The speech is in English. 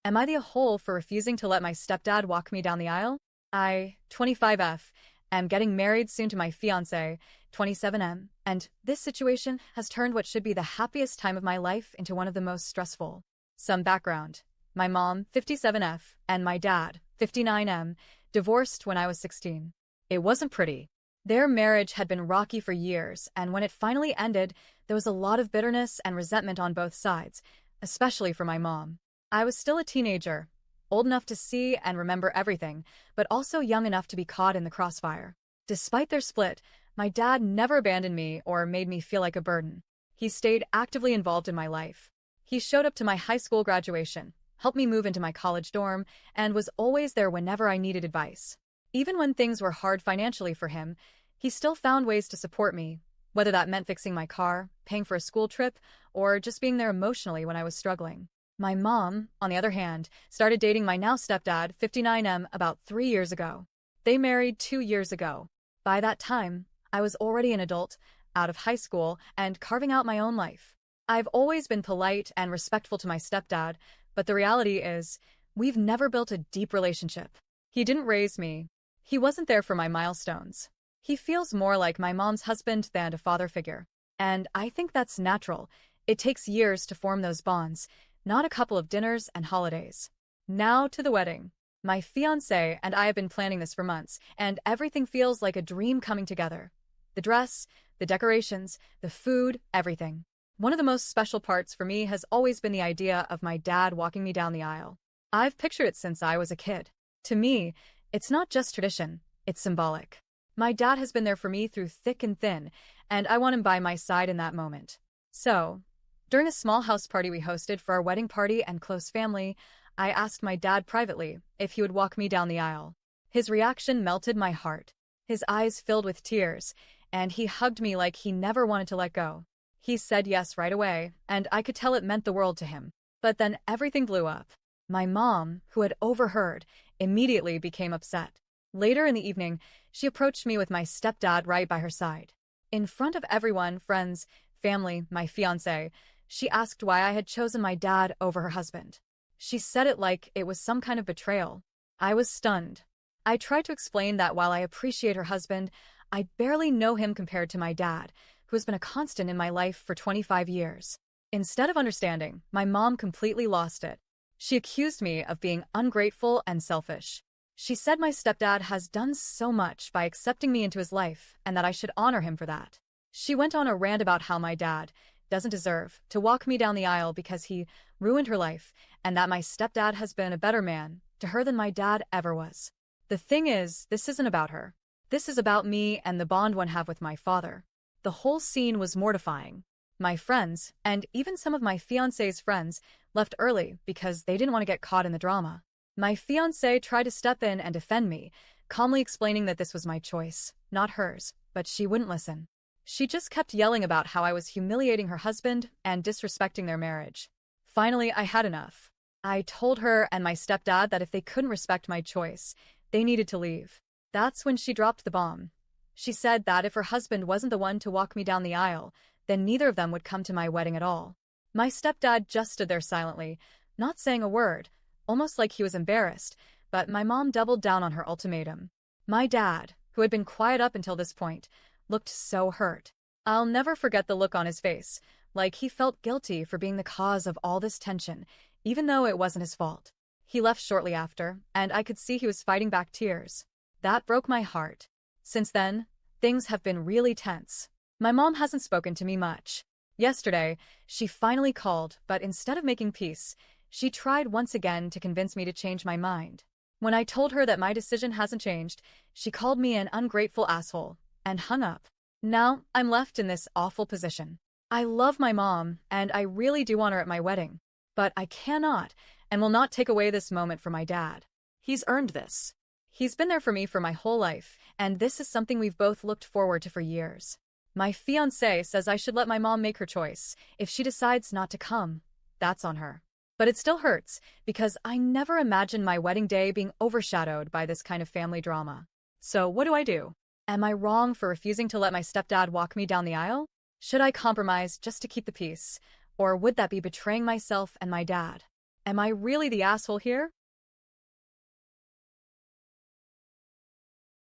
Am I the a-hole for refusing to let my stepdad walk me down the aisle? I, 25F, am getting married soon to my fiancé, 27M, and this situation has turned what should be the happiest time of my life into one of the most stressful. Some background. My mom, 57F, and my dad, 59M, divorced when I was 16. It wasn't pretty. Their marriage had been rocky for years, and when it finally ended, there was a lot of bitterness and resentment on both sides, especially for my mom. I was still a teenager, old enough to see and remember everything, but also young enough to be caught in the crossfire. Despite their split, my dad never abandoned me or made me feel like a burden. He stayed actively involved in my life. He showed up to my high school graduation, helped me move into my college dorm, and was always there whenever I needed advice. Even when things were hard financially for him, he still found ways to support me, whether that meant fixing my car, paying for a school trip, or just being there emotionally when I was struggling. My mom, on the other hand, started dating my now stepdad, 59M, about 3 years ago. They married 2 years ago. By that time, I was already an adult, out of high school, and carving out my own life. I've always been polite and respectful to my stepdad, but the reality is, we've never built a deep relationship. He didn't raise me. He wasn't there for my milestones. He feels more like my mom's husband than a father figure. And I think that's natural. It takes years to form those bonds, not a couple of dinners and holidays. Now to the wedding. My fiancé and I have been planning this for months, and everything feels like a dream coming together. The dress, the decorations, the food, everything. One of the most special parts for me has always been the idea of my dad walking me down the aisle. I've pictured it since I was a kid. To me, it's not just tradition, it's symbolic. My dad has been there for me through thick and thin, and I want him by my side in that moment. So, during a small house party we hosted for our wedding party and close family, I asked my dad privately if he would walk me down the aisle. His reaction melted my heart. His eyes filled with tears, and he hugged me like he never wanted to let go. He said yes right away, and I could tell it meant the world to him. But then everything blew up. My mom, who had overheard, immediately became upset. Later in the evening, she approached me with my stepdad right by her side. In front of everyone, friends, family, my fiancé, she asked why I had chosen my dad over her husband. She said it like it was some kind of betrayal. I was stunned. I tried to explain that while I appreciate her husband, I barely know him compared to my dad, who has been a constant in my life for 25 years. Instead of understanding, my mom completely lost it. She accused me of being ungrateful and selfish. She said my stepdad has done so much by accepting me into his life and that I should honor him for that. She went on a rant about how my dad doesn't deserve to walk me down the aisle because he ruined her life, and that my stepdad has been a better man to her than my dad ever was. The thing is, this isn't about her. This is about me and the bond one have with my father. The whole scene was mortifying. My friends, and even some of my fiancé's friends, left early because they didn't want to get caught in the drama. My fiancé tried to step in and defend me, calmly explaining that this was my choice, not hers, but she wouldn't listen. She just kept yelling about how I was humiliating her husband and disrespecting their marriage. Finally, I had enough. I told her and my stepdad that if they couldn't respect my choice, they needed to leave. That's when she dropped the bomb. She said that if her husband wasn't the one to walk me down the aisle, then neither of them would come to my wedding at all. My stepdad just stood there silently, not saying a word, almost like he was embarrassed, but my mom doubled down on her ultimatum. My dad, who had been quiet up until this point, looked so hurt. I'll never forget the look on his face, like he felt guilty for being the cause of all this tension, even though it wasn't his fault. He left shortly after, and I could see he was fighting back tears. That broke my heart. Since then, things have been really tense. My mom hasn't spoken to me much. Yesterday, she finally called, but instead of making peace, she tried once again to convince me to change my mind. When I told her that my decision hasn't changed, she called me an ungrateful asshole and hung up. Now, I'm left in this awful position. I love my mom, and I really do want her at my wedding. But I cannot and will not take away this moment from my dad. He's earned this. He's been there for me for my whole life, and this is something we've both looked forward to for years. My fiancé says I should let my mom make her choice. If she decides not to come, that's on her. But it still hurts, because I never imagined my wedding day being overshadowed by this kind of family drama. So what do? Am I wrong for refusing to let my stepdad walk me down the aisle? Should I compromise just to keep the peace? Or would that be betraying myself and my dad? Am I really the asshole here?